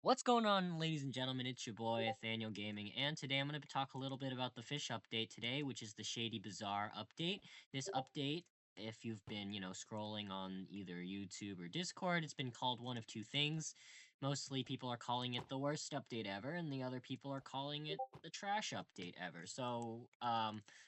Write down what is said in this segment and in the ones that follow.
What's going on, ladies and gentlemen? It's your boy, Nathaniel Gaming, and today I'm going to talk a little bit about the Fisch update today, which is the Shady Bazaar update. This update, if you've been, scrolling on either YouTube or Discord, it's been called one of two things. Mostly people are calling it the worst update ever, and the other people are calling it the trash update ever. So,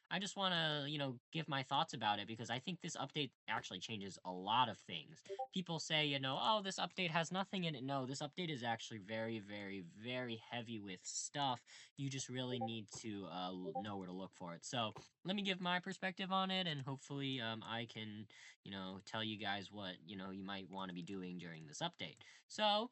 I just want to, give my thoughts about it because I think this update actually changes a lot of things. People say, oh, this update has nothing in it. No, this update is actually very, very, very heavy with stuff. You just really need to know where to look for it. So let me give my perspective on it, and hopefully I can, tell you guys what, you might want to be doing during this update. So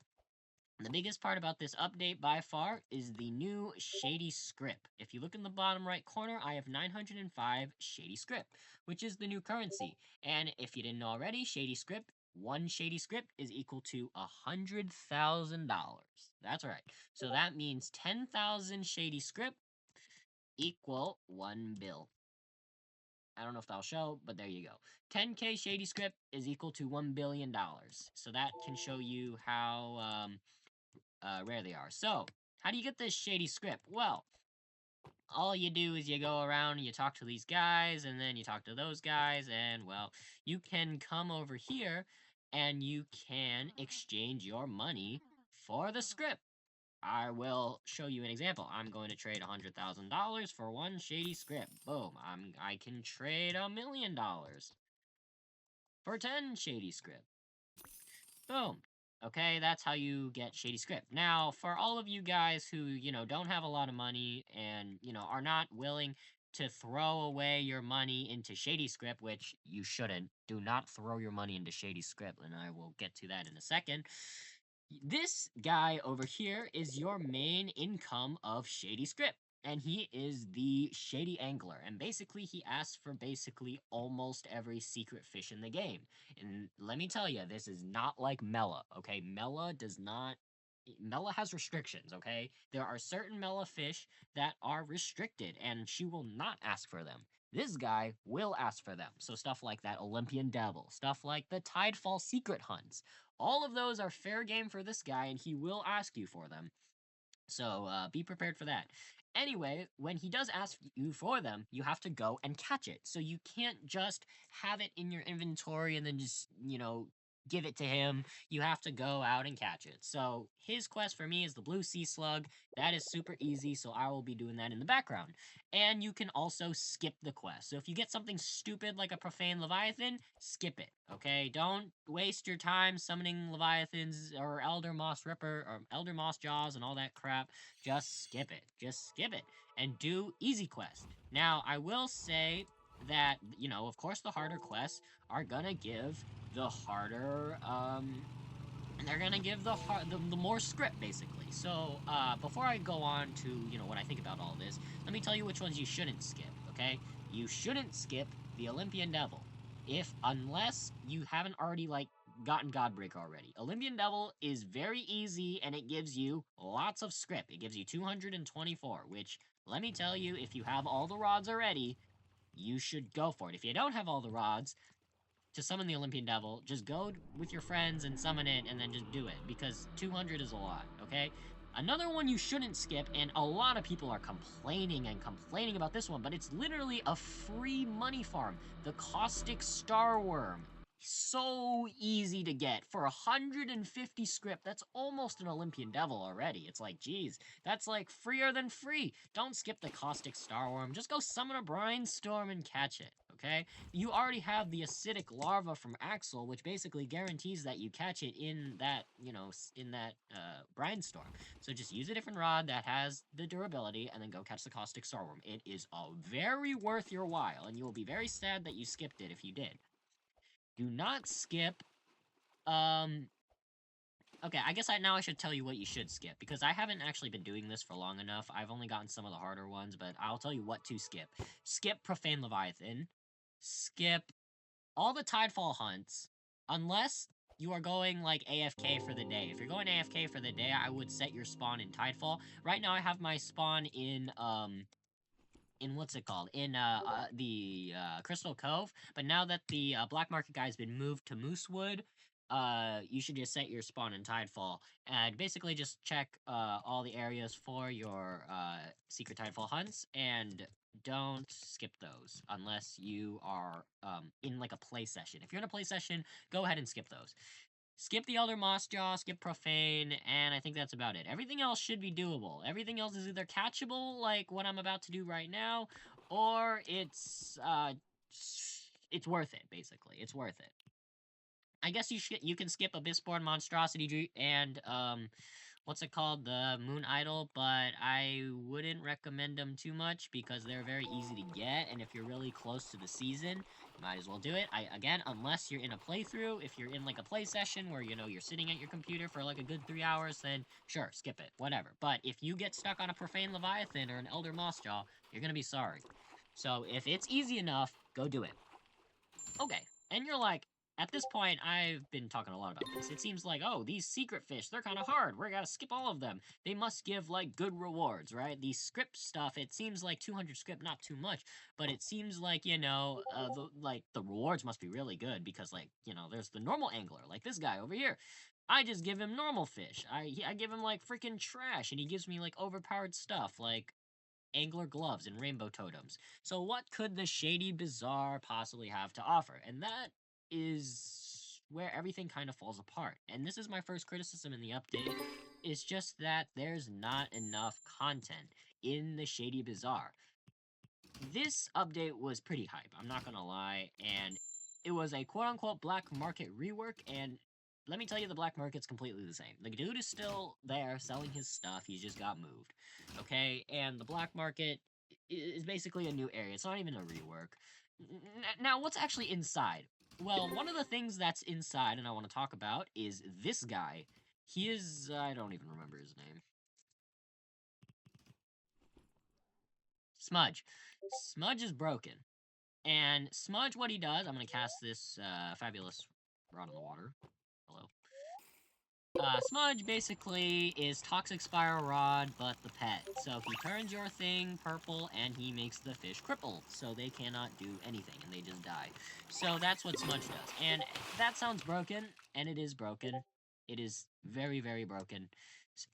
the biggest part about this update by far is the new Shady script. If you look in the bottom right corner, I have 905 Shady script, which is the new currency. And if you didn't know already, Shady script, one Shady script is equal to $100,000. That's right. So that means 10,000 Shady script equal 1 bill. I don't know if that'll show, but there you go. 10K Shady script is equal to $1 billion. So that can show you how rare they are. So, how do you get this Shady script? Well, all you do is you go around and you talk to these guys, and then you talk to those guys, and, well, you can come over here, and you can exchange your money for the script. I will show you an example. I'm going to trade $100,000 for one Shady script. Boom. I can trade $1,000,000 for 10 Shady script. Boom. Okay, that's how you get Shady script. Now, for all of you guys who, don't have a lot of money and, are not willing to throw away your money into Shady script, which you shouldn't. Do not throw your money into Shady script, and I will get to that in a second. This guy over here is your main income of Shady script. And he is the Shady Angler. And basically, he asks for basically almost every secret fish in the game. And let me tell you, this is not like Mela, okay? Mela has restrictions, okay? There are certain Mela fish that are restricted, and she will not ask for them. This guy will ask for them. So stuff like that Olympian Devil, stuff like the Tidefall secret hunts. All of those are fair game for this guy, and he will ask you for them. So be prepared for that. Anyway, when he does ask you for them, you have to go and catch it. So you can't just have it in your inventory and then just, give it to him. You have to go out and catch it. So his quest for me is the blue sea slug. That is super easy, so I will be doing that in the background. And you can also skip the quest. So if you get something stupid like a profane leviathan, skip it. Okay? Don't waste your time summoning leviathans or elder moss ripper or elder moss jaws and all that crap. Just skip it. Just skip it. And do easy quest. Now, I will say that, of course the harder quests are gonna give the harder, they're gonna give the more script, basically. So, before I go on to, what I think about all this, let me tell you which ones you shouldn't skip, okay? You shouldn't skip the Olympian Devil. Unless you haven't already, gotten Godbreaker already. Olympian Devil is very easy, and it gives you lots of script. It gives you 224, which, let me tell you, if you have all the rods already, you should go for it. If you don't have all the rods, to summon the Olympian Devil, just go with your friends and summon it, and then just do it, because 200 is a lot, okay? Another one you shouldn't skip, and a lot of people are complaining and complaining about this one, but it's literally a free money farm. The Caustic Starworm. So easy to get. For 150 script, that's almost an Olympian Devil already. It's like, geez, that's like freer than free. Don't skip the Caustic Starworm. Just go summon a Brainstorm and catch it, okay? You already have the acidic larva from Axel, which basically guarantees that you catch it in that, in that brainstorm. So just use a different rod that has the durability, and then go catch the Caustic Starworm. It is very worth your while, and you will be very sad that you skipped it if you did. Do not skip, okay, I guess now I should tell you what you should skip, because I haven't actually been doing this for long enough. I've only gotten some of the harder ones, but I'll tell you what to skip. Skip Profane Leviathan. Skip all the Tidefall hunts, unless you are going, like, AFK for the day. If you're going AFK for the day, I would set your spawn in Tidefall. Right now, I have my spawn in what's it called? In, the, Crystal Cove. But now that the, Black Market guy has been moved to Moosewood, you should just set your spawn in Tidefall and basically just check all the areas for your secret Tidefall hunts and don't skip those unless you are in like a play session. If you're in a play session, go ahead and skip those. Skip the Elder Mossjaw, skip Profane, and I think that's about it. Everything else should be doable. Everything else is either catchable, like what I'm about to do right now, or it's worth it, basically. It's worth it. I guess you can skip Abyssborn Monstrosity and what's it called, the Moon Idol, but I wouldn't recommend them too much because they're very easy to get, and if you're really close to the season, you might as well do it. Again, unless you're in a playthrough, if you're in like a play session where you're sitting at your computer for like a good 3 hours, then sure, skip it, whatever. But if you get stuck on a Profane Leviathan or an Elder Mossjaw, you're gonna be sorry. So if it's easy enough, go do it. Okay, and you're like, at this point, I've been talking a lot about this. It seems like, oh, these secret fish, they're kind of hard. We're gonna skip all of them. They must give, like, good rewards, right? These script stuff, it seems like 200 script, not too much, but it seems like, the rewards must be really good because, like, there's the normal angler, like this guy over here. I just give him normal fish. I give him, like, freaking trash, and he gives me, like, overpowered stuff, like angler gloves and rainbow totems. So what could the Shady Bazaar possibly have to offer? And that is where everything kind of falls apart. And this is my first criticism in the update. It's just that there's not enough content in the Shady Bazaar. This update was pretty hype, I'm not gonna lie, and it was a quote-unquote black market rework, and let me tell you, the black market's completely the same. The dude is still there selling his stuff, he's just got moved, okay? And the black market is basically a new area, it's not even a rework. Now, what's actually inside? Well, one of the things that's inside and I want to talk about is this guy. He is, I don't even remember his name. Smudge. Smudge is broken. And Smudge, what he does, I'm gonna cast this fabulous rod in the water. Hello. Smudge basically is Toxic Spiral Rod, but the pet. So he turns your thing purple, and he makes the fish crippled, so they cannot do anything, and they just die. So that's what Smudge does. And that sounds broken, and it is broken. It is very, very broken.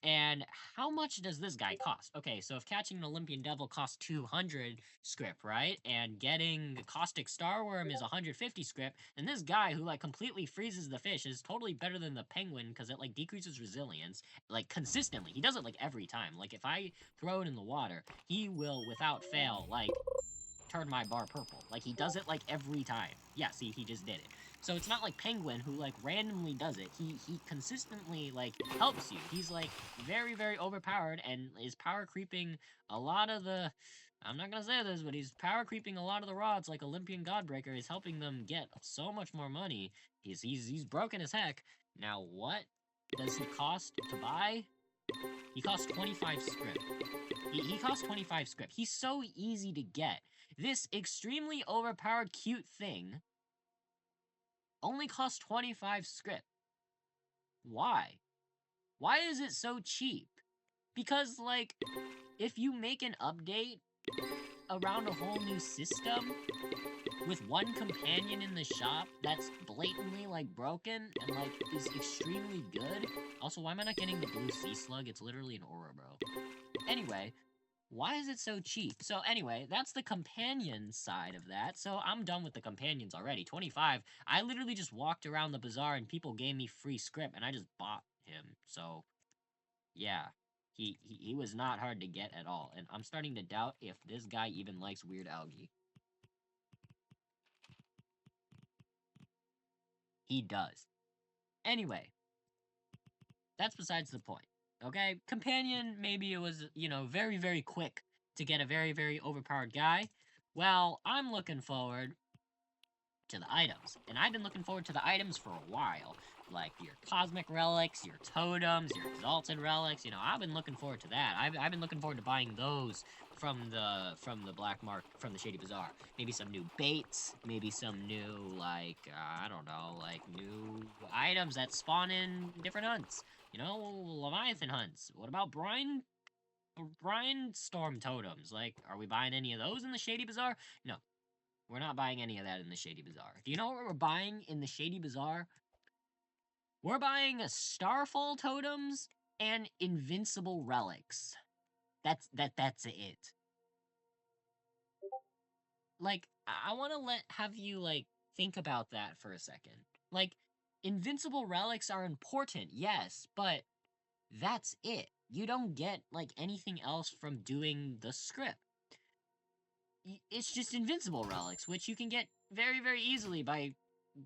And how much does this guy cost? Okay, so if catching an Olympian Devil costs 200 script, right? And getting Caustic Starworm is 150 script, then this guy who, like, completely freezes the fish is totally better than the penguin because it, like, decreases resilience, like, consistently. He does it, like, every time. Like, if I throw it in the water, he will, without fail, like, turn my bar purple. Like, he does it, like, every time. Yeah, see, he just did it. So it's not like Penguin, who, like, randomly does it. He consistently, like, helps you. He's, like, very, very overpowered and is power creeping a lot of the... I'm not gonna say this, but he's power creeping a lot of the rods, like Olympian Godbreaker. He's helping them get so much more money. He's broken as heck. Now, what does he cost to buy? He costs 25 script. He costs 25 script. He's so easy to get. This extremely overpowered cute thing only costs 25 script. Why? Why is it so cheap? Because, like, if you make an update around a whole new system with one companion in the shop that's blatantly, like, broken and, like, is extremely good. Also, why am I not getting the blue sea slug? It's literally an aura, bro. Anyway, why is it so cheap? So anyway, that's the companion side of that. So I'm done with the companions already. 25. I literally just walked around the bazaar and people gave me free script and I just bought him. So yeah, he was not hard to get at all. And I'm starting to doubt if this guy even likes weird algae. He does. Anyway, that's besides the point. Okay? Companion, maybe it was, very, very quick to get a very, very overpowered guy. Well, I'm looking forward to the items. And I've been looking forward to the items for a while. Like your cosmic relics, your totems, your exalted relics. I've been looking forward to that. I've been looking forward to buying those from the black mark, from the Shady Bazaar. Maybe some new baits, maybe some new, like, I don't know, like, new items that spawn in different hunts. Leviathan hunts. What about brine storm totems? Like, are we buying any of those in the Shady Bazaar? No, we're not buying any of that in the Shady Bazaar. Do you know what we're buying in the Shady Bazaar? We're buying Starfall totems and invincible relics. That's it. Like, I want to have you like think about that for a second. Like, invincible relics are important, yes, but that's it. You don't get like anything else from doing the script. It's just invincible relics, which you can get very, very easily by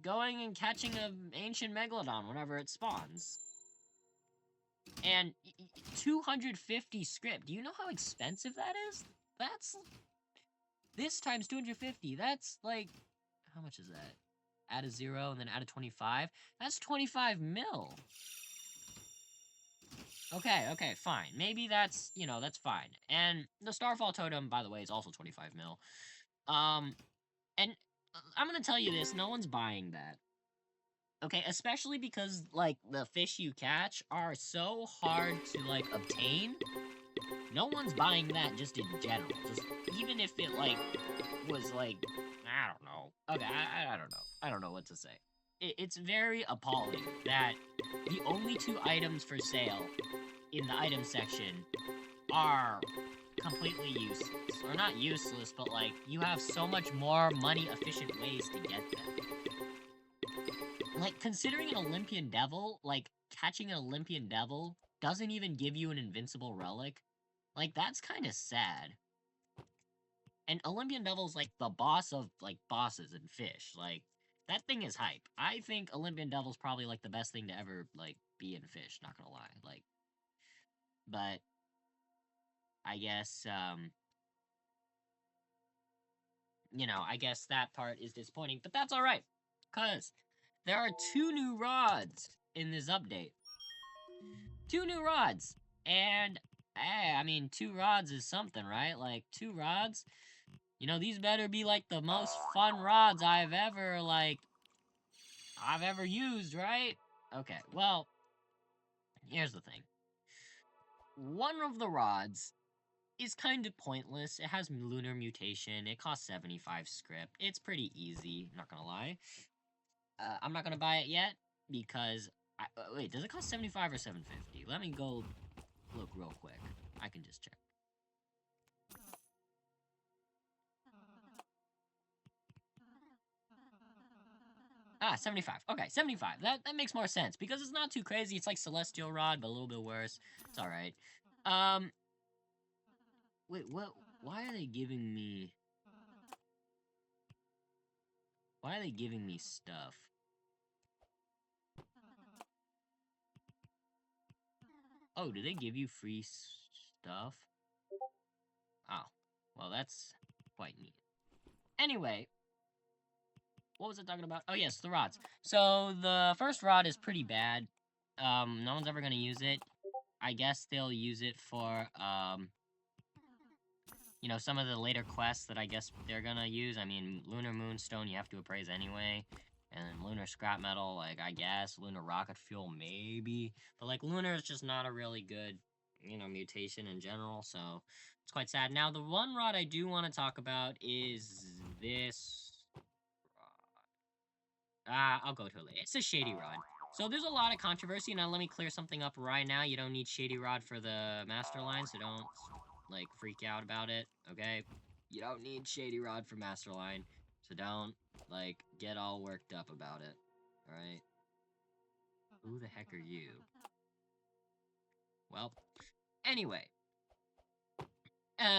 going and catching an ancient megalodon whenever it spawns. And 250 script. Do you know how expensive that is? That's this times 250. That's like, how much is that? Add a 0 and then add a 25. That's 25 mil. Okay, fine. Maybe that's, that's fine. And the Starfall Totem, by the way, is also 25 mil. And I'm gonna tell you this, no one's buying that. Okay, especially because, like, the fish you catch are so hard to, like, obtain. No one's buying that just in general. Just, even if it, like, was, like, I don't know. Okay, I don't know. I don't know what to say. It's very appalling that the only 2 items for sale in the item section are completely useless. Or not useless, but like, you have so much more money efficient ways to get them. Like, considering an Olympian Devil, like, catching an Olympian Devil doesn't even give you an invincible relic, like, that's kind of sad. And Olympian Devil's like the boss of, like, bosses in Fish. Like, that thing is hype. I think Olympian Devil's probably, like, the best thing to ever, like, be in Fish, not gonna lie. Like, but I guess, I guess that part is disappointing, but that's alright. Because there are 2 new rods in this update. 2 new rods! And, hey, I mean, 2 rods is something, right? Like, 2 rods? These better be, like, the most fun rods I've ever used, right? Okay, well, here's the thing. One of the rods is kind of pointless. It has lunar mutation. It costs 75 script. It's pretty easy, not gonna lie. I'm not gonna buy it yet because wait, does it cost 75 or 750? Let me go look real quick. I can just check. Ah, 75. Okay, 75. That makes more sense because it's not too crazy. It's like Celestial Rod, but a little bit worse. It's all right. Wait, what? Why are they giving me? Why are they giving me stuff? Oh, do they give you free stuff? Oh, well, that's quite neat. Anyway, what was I talking about? Oh, yes, the rods. So, the first rod is pretty bad. No one's ever gonna use it. I guess they'll use it for, some of the later quests that I guess they're gonna use. I mean, Lunar Moonstone you have to appraise anyway. And Lunar Scrap Metal, like, I guess. Lunar Rocket Fuel, maybe. But, like, Lunar is just not a really good, mutation in general, so it's quite sad. Now, the one rod I do want to talk about is this rod. I'll go to it later. It's a Shady Rod. So there's a lot of controversy. Now, let me clear something up right now. You don't need Shady Rod for the Master Line, so don't, like, freak out about it, okay? You don't need Shady Rod for Master Line, so don't, like, get all worked up about it, alright? Who the heck are you? Well, anyway.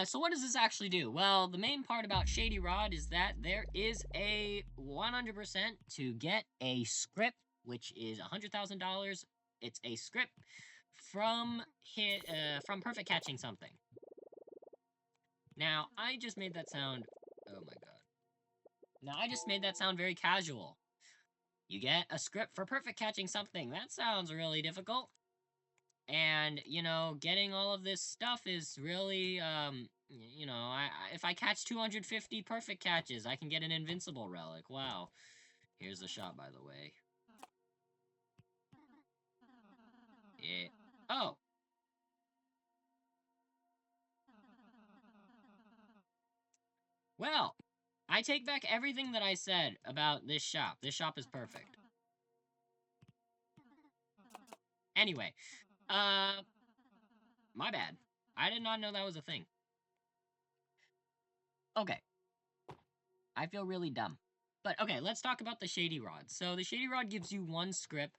So what does this actually do? Well, the main part about Shady Rod is that there is a 100% to get a script, which is $100,000. It's a script from Perfect Catching Something. Now, I just made that sound... Oh my god. Now, I just made that sound very casual. You get a script for Perfect Catching Something. That sounds really difficult. And, getting all of this stuff is really, if I catch 250 perfect catches, I can get an invincible relic. Wow. Here's the shop, by the way. Yeah. Oh! Well, I take back everything that I said about this shop. This shop is perfect. Anyway, my bad. I did not know that was a thing. Okay. I feel really dumb. But okay, let's talk about the Shady Rod. So the Shady Rod gives you one script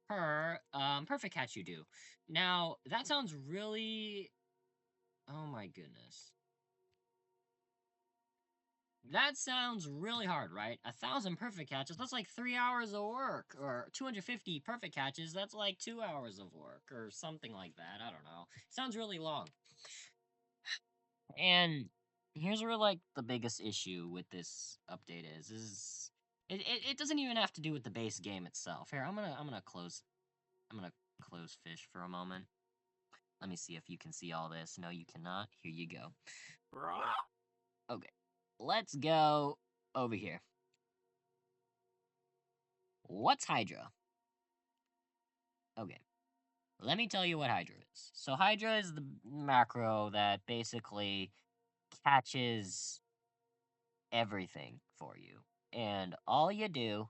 per perfect catch you do. Now, that sounds really... Oh my goodness. That sounds really hard, right? 1,000 perfect catches, that's like 3 hours of work. Or 250 perfect catches, that's like 2 hours of work. Or something like that, I don't know. Sounds really long. And here's where, like, the biggest issue with this update is it doesn't even have to do with the base game itself. Here, I'm gonna close Fisch for a moment. Let me see if you can see all this. No, you cannot. Here you go. Okay, let's go over here. What's Hydra? Okay, let me tell you what Hydra is. So Hydra is the macro that basically catches everything for you. And all you do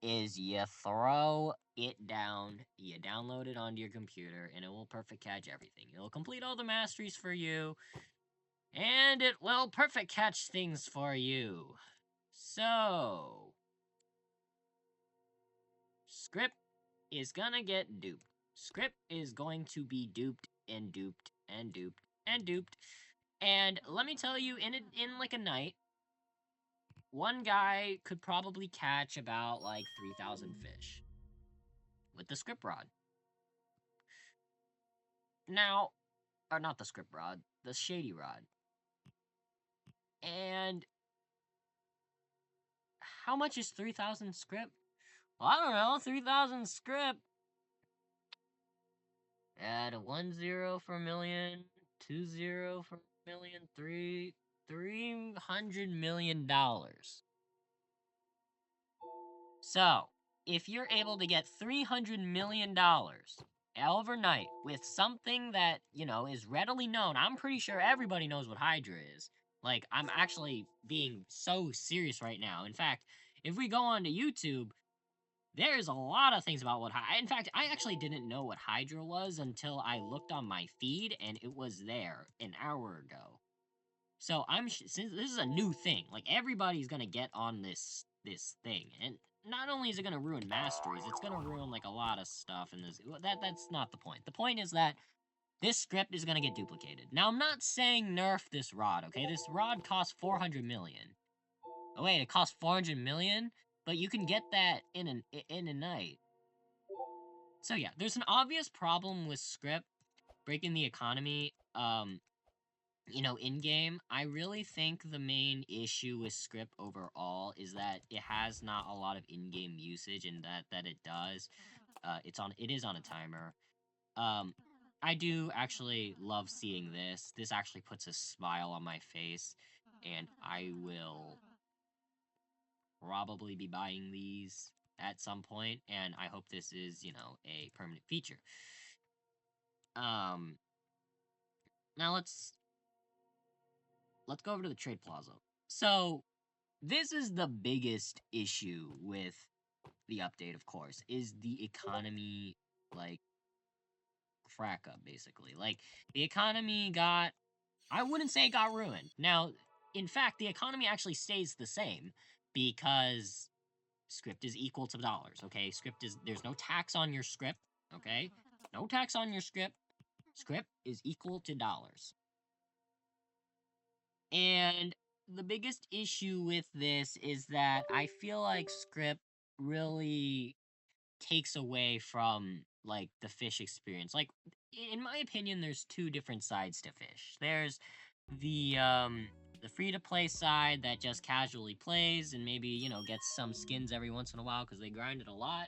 is you throw it down, you download it onto your computer, and it will perfect catch everything. It'll complete all the masteries for you, and it will perfect catch things for you. So, Script is gonna get duped. Script is going to be duped and duped and duped and duped. And let me tell you, in like a night, one guy could probably catch about like 3,000 fish with the script rod. Now, or not the script rod, the Shady rod. And how much is 3,000 script? Well, I don't know, 3,000 script. Add a 1 0 for a million, 2 0 for a million, $300 million. So, if you're able to get $300 million overnight with something that, you know, is readily known, I'm pretty sure everybody knows what Hydra is. Like, I'm actually being so serious right now. In fact, if we go onto YouTube, there's a lot of things about what in fact, I actually didn't know what Hydra was until I looked on my feed and it was there an hour ago. So since this is a new thing, like everybody's gonna get on this thing, and not only is it gonna ruin masteries, it's gonna ruin like a lot of stuff. And that's not the point. The point is that this script is gonna get duplicated. Now I'm not saying nerf this rod, okay? This rod costs 400 million. Oh wait, it costs 400 million, but you can get that in a night. So yeah, there's an obvious problem with script breaking the economy. You know, in game, I really think the main issue with script overall is that it has not a lot of in-game usage, and that it does. It is on a timer. I do actually love seeing this. This actually puts a smile on my face, and I will probably be buying these at some point, and I hope this is, you know, a permanent feature. Now let's go over to the trade plaza. So, this is the biggest issue with the update, of course, is the economy, like, crack up, basically. Like, the economy I wouldn't say it got ruined. Now, in fact, the economy actually stays the same, because script is equal to dollars, okay? There's no tax on your script, okay? No tax on your script. Script is equal to dollars. And the biggest issue with this is that I feel like script really takes away from like the Fisch experience. Like, in my opinion, there's two different sides to Fisch. There's the free to play side that just casually plays and maybe, you know, gets some skins every once in a while because they grind it a lot.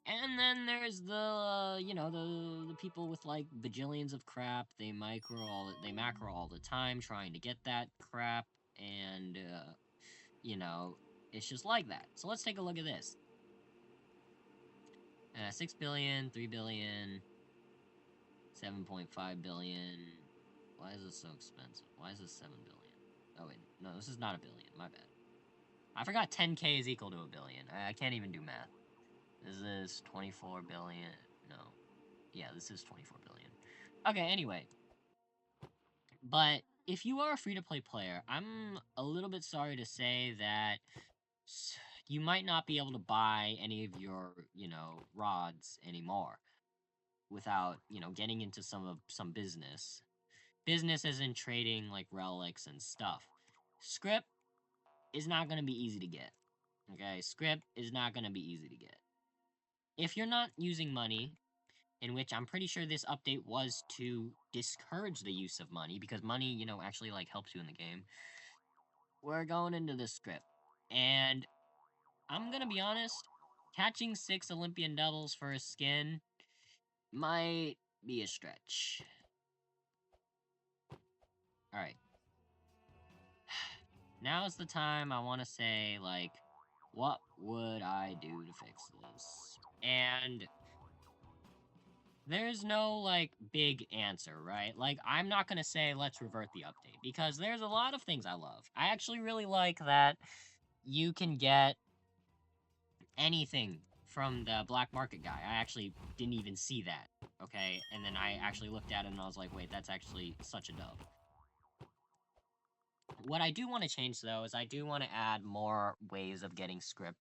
And then there's the, you know, the people with like bajillions of crap. They macro all the time trying to get that crap, and you know, it's just like that. So let's take a look at this. 6 billion, 3 billion, 7.5 billion. Why is this so expensive? Why is this 7 billion? Oh wait, no, this is not a billion. My bad. I forgot 10k is equal to a billion. I can't even do math. This is 24 billion. No. Yeah, this is 24 billion. Okay, anyway. But if you are a free-to-play player, I'm a little bit sorry to say that you might not be able to buy any of your, rods anymore without, getting into some business. Business as in trading like relics and stuff. Script is not going to be easy to get. Okay, script is not going to be easy to get. If you're not using money, in which I'm pretty sure this update was to discourage the use of money because money, actually like helps you in the game. We're going into the script. And I'm going to be honest, catching 6 Olympian doubles for a skin might be a stretch. All right. Now's the time I want to say, like, what would I do to fix this? And there's no, like, big answer, right? Like, I'm not gonna say let's revert the update, because there's a lot of things I love. I actually really like that you can get anything from the black market guy. I actually didn't even see that, okay? And then I actually looked at it and I was like, wait, that's actually such a dub. What I do want to change, though, is I do want to add more ways of getting script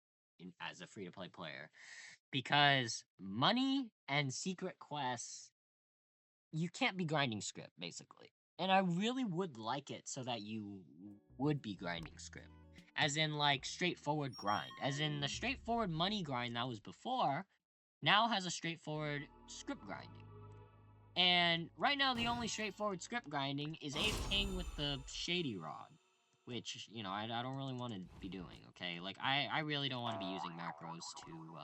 as a free-to-play player. Because money and secret quests, you can't be grinding script, basically. And I really would like it so that you would be grinding script. As in, like, straightforward grind. As in, the straightforward money grind that was before, now has a straightforward script grinding. And right now, the only straightforward script grinding is AFKing with the Shady rod. Which, I don't really want to be doing, okay? Like, I really don't want to be using macros to,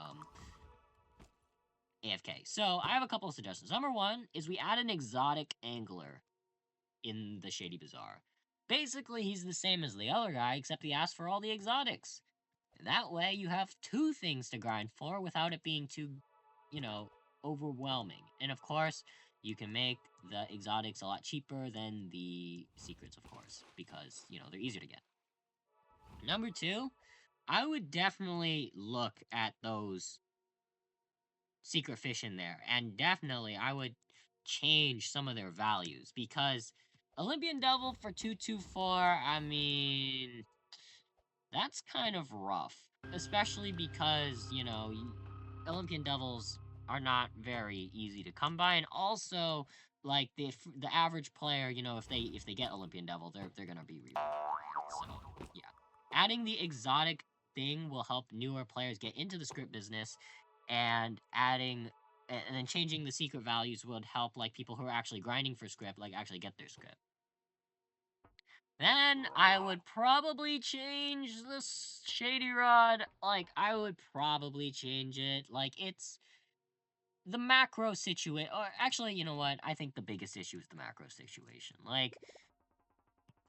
AFK. So, I have a couple of suggestions. Number one is we add an exotic angler in the Shady Bazaar. Basically, he's the same as the other guy, except he asks for all the exotics. That way, you have 2 things to grind for without it being too, overwhelming. And of course, you can make the exotics a lot cheaper than the secrets, of course, because, they're easier to get. Number 2, I would definitely look at those secret fish in there, and definitely I would change some of their values, because Olympian Devil for 224, I mean, that's kind of rough. Especially because, Olympian Devils are not very easy to come by, and also, like, the average player, if they get Olympian Devil, they're gonna be rewarded. So, yeah. Adding the exotic thing will help newer players get into the script business, and then changing the secret values would help, like, people who are actually grinding for script, like, actually get their script. Then I would probably change the Shady Rod. Like, I would probably change it. Like, it's the macro situation. Or actually, you know what? I think the biggest issue is the macro situation. Like,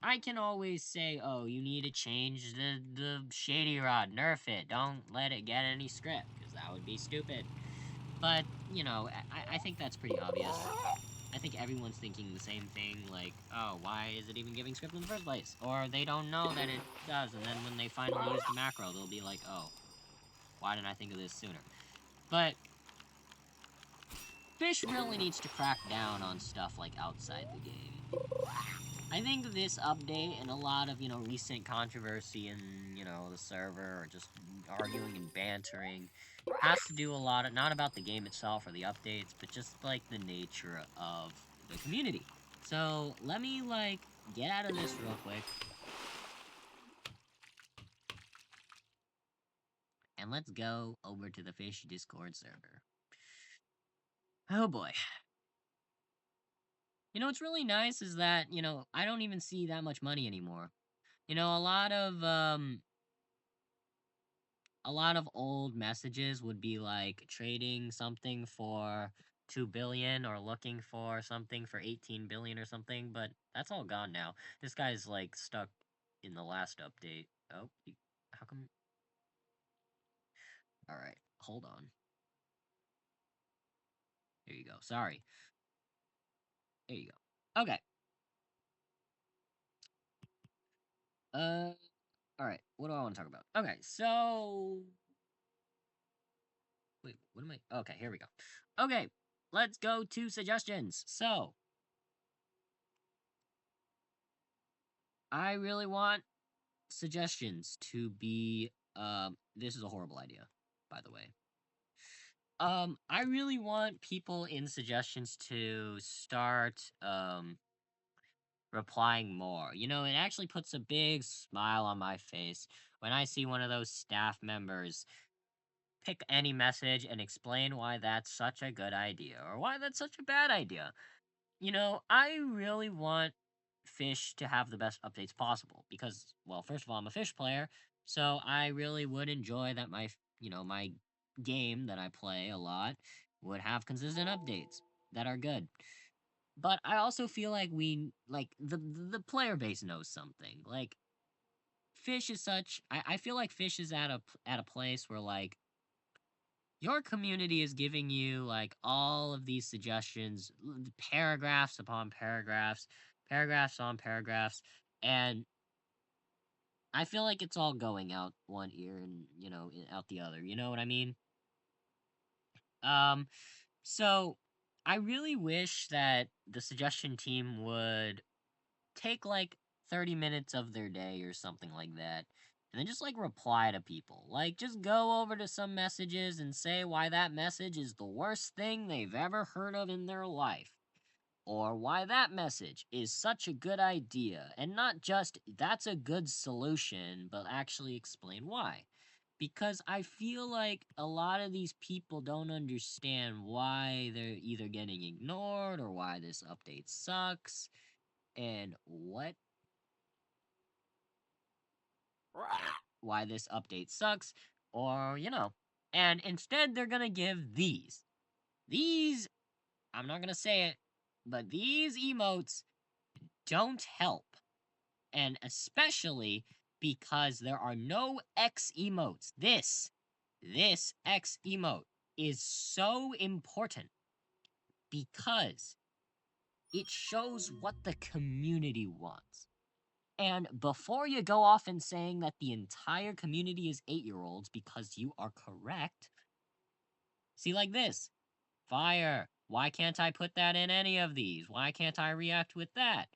I can always say, oh, you need to change the Shady Rod, nerf it. Don't let it get any script, because that would be stupid. But, I think that's pretty obvious. I think everyone's thinking the same thing, like, oh, why is it even giving script in the first place? Or they don't know that it does, and then when they finally use the macro, they'll be like, oh, why didn't I think of this sooner? But Fisch really needs to crack down on stuff like outside the game. I think this update and a lot of, recent controversy in, the server, or just arguing and bantering, has to do a lot of, not about the game itself or the updates, but just, like, the nature of the community. So, let me, like, get out of this real quick. And let's go over to the Fisch Discord server. Oh boy. What's really nice is that, I don't even see that much money anymore. A lot of old messages would be like trading something for 2 billion or looking for something for 18 billion or something, but that's all gone now. This guy's like stuck in the last update. Oh, how come? All right, hold on. Here you go. Sorry. There you go. Okay. All right. What do I want to talk about? Okay, so wait, what am I? Okay, here we go. Okay, let's go to suggestions. So, I really want suggestions to be this is a horrible idea, by the way. I really want people in suggestions to start replying more. You know, it actually puts a big smile on my face when I see one of those staff members pick any message and explain why that's such a good idea or why that's such a bad idea. You know, I really want Fish to have the best updates possible because, well, first of all, I'm a Fish player, so I really would enjoy that my game that I play a lot would have consistent updates that are good. But I also feel like the player base knows something. Like Fish is such I feel like Fish is at a place where like your community is giving you like all of these suggestions, paragraphs upon paragraphs, paragraphs on paragraphs, and I feel like it's all going out one ear and out the other. You know what I mean? Um, so I really wish that the suggestion team would take like 30 minutes of their day or something like that. And then just like reply to people. Like just go over to some messages and say why that message is the worst thing they've ever heard of in their life. Or why that message is such a good idea. And not just that's a good solution, but actually explain why. Because I feel like a lot of these people don't understand why they're either getting ignored or why this update sucks and why this update sucks, or, and instead they're gonna give these. These, I'm not gonna say it, but these emotes don't help. And especially because there are no X emotes. This X emote is so important because it shows what the community wants. And before you go off and saying that the entire community is 8-year-olds because you are correct, see like this. Fire. Why can't I put that in any of these? Why can't I react with that?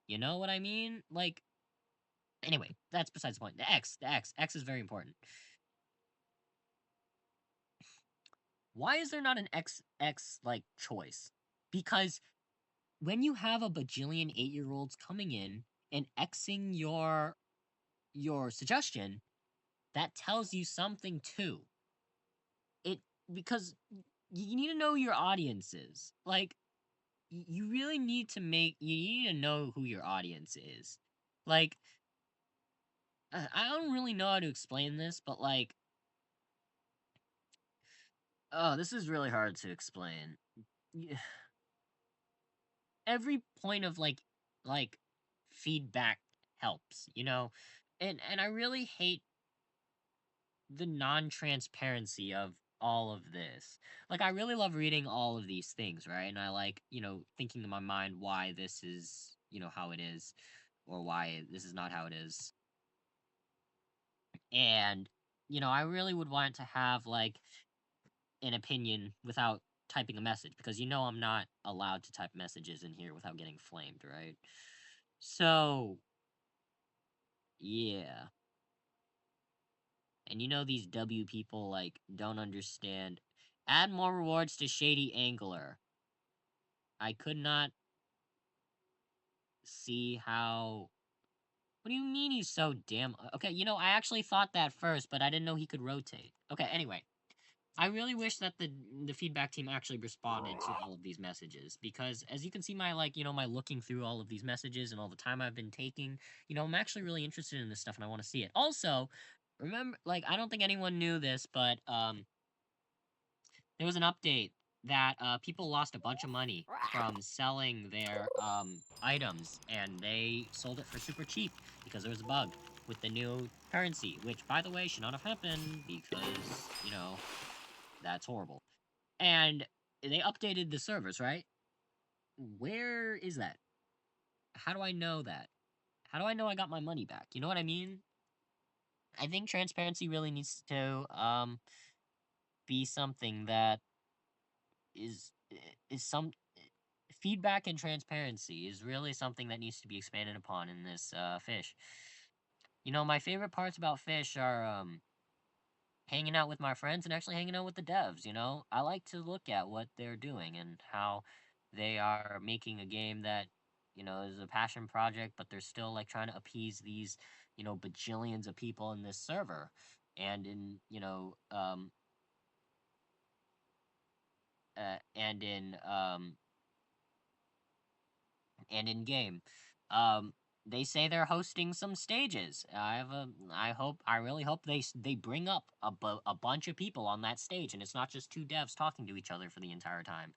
You know what I mean? Like, anyway, that's besides the point. X is very important. Why is there not an X like choice? Because when you have a bajillion 8-year-olds coming in and Xing your suggestion, that tells you something too. It because you need to know your audiences. Like you really need to know who your audience is. Like I don't really know how to explain this, but like oh, this is really hard to explain. Every point of like feedback helps, you know? And I really hate the non-transparency of all of this. Like I really love reading all of these things, right? And I like, thinking in my mind why this is, how it is or why this is not how it is. And I really would want to have like an opinion without typing a message because I'm not allowed to type messages in here without getting flamed, right? So, yeah. And these W people like don't understand. Add more rewards to Shady Angler. I could not see how. What do you mean he's so damn? Okay, I actually thought that first, but I didn't know he could rotate. Okay, anyway, I really wish that the feedback team actually responded to all of these messages because as you can see my my looking through all of these messages and all the time I've been taking, I'm actually really interested in this stuff and I want to see it. Also, remember like I don't think anyone knew this, but there was an update that people lost a bunch of money from selling their items and they sold it for super cheap because there was a bug with the new currency, which by the way should not have happened because, that's horrible. And they updated the servers, right? Where is that? How do I know that? How do I know I got my money back? You know what I mean? I think transparency really needs to be something that is is some feedback and transparency is really something that needs to be expanded upon in this Fish. My favorite parts about Fish are hanging out with my friends and actually hanging out with the devs. I like to look at what they're doing and how they are making a game that is a passion project, but they're still like trying to appease these bajillions of people in this server, and in and in game. Um, they say they're hosting some stages. I really hope they bring up a bunch of people on that stage, and it's not just two devs talking to each other for the entire time.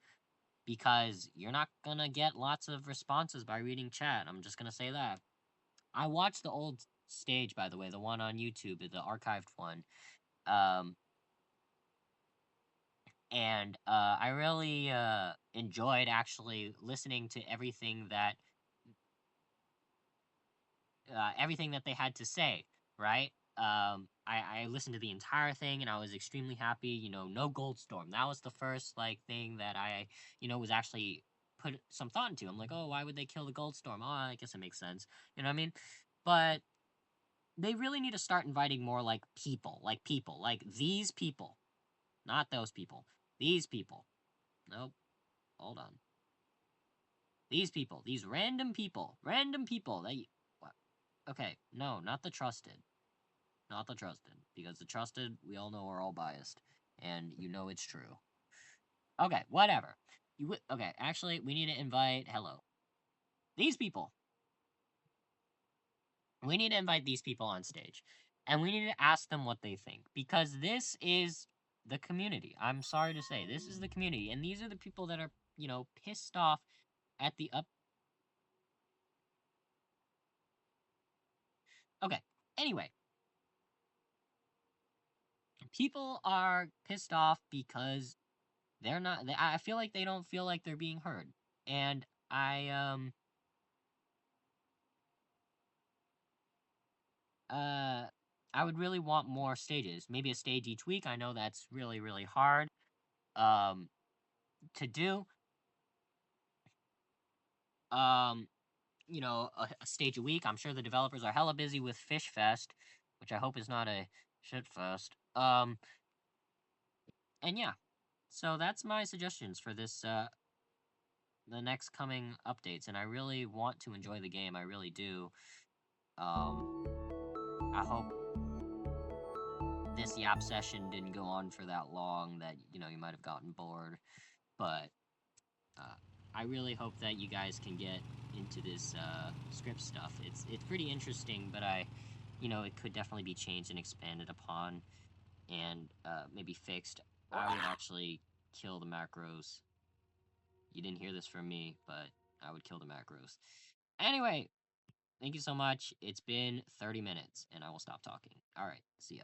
Because you're not gonna get lots of responses by reading chat. I'm just gonna say that. I watched the old stage, by the way, the one on YouTube, the archived one. Um, and I really enjoyed actually listening to everything that they had to say, right? I listened to the entire thing and I was extremely happy. No Gold Storm. That was the first like thing that I, was actually put some thought into. I'm like, oh, why would they kill the Gold Storm? Oh, I guess it makes sense. You know what I mean? But they really need to start inviting more like people, like these people, not those people, these people. Nope, hold on. These random people that. What? Okay, no, not the trusted. Not the trusted, because the trusted, we all know, are all biased, and it's true. Okay, whatever. Okay, actually, we need to invite. Hello, these people. We need to invite these people on stage, and we need to ask them what they think, because this is the community. I'm sorry to say, this is the community, and these are the people that are pissed off at the up. Okay. Anyway, people are pissed off because they're not. I feel like they don't feel like they're being heard, and uh I would really want more stages. Maybe a stage each week. I know that's really, really hard um to do. Um a stage a week. I'm sure the developers are hella busy with Fish Fest, which I hope is not a shit fest. And yeah. So that's my suggestions for this the next coming updates, and I really want to enjoy the game. I really do. I hope this yap session didn't go on for that long that you might have gotten bored, but uh, I really hope that you guys can get into this script stuff. It's pretty interesting, but it could definitely be changed and expanded upon, and maybe fixed. I would actually kill the macros. You didn't hear this from me, but I would kill the macros. Anyway, thank you so much. It's been 30 minutes, and I will stop talking. All right, see ya.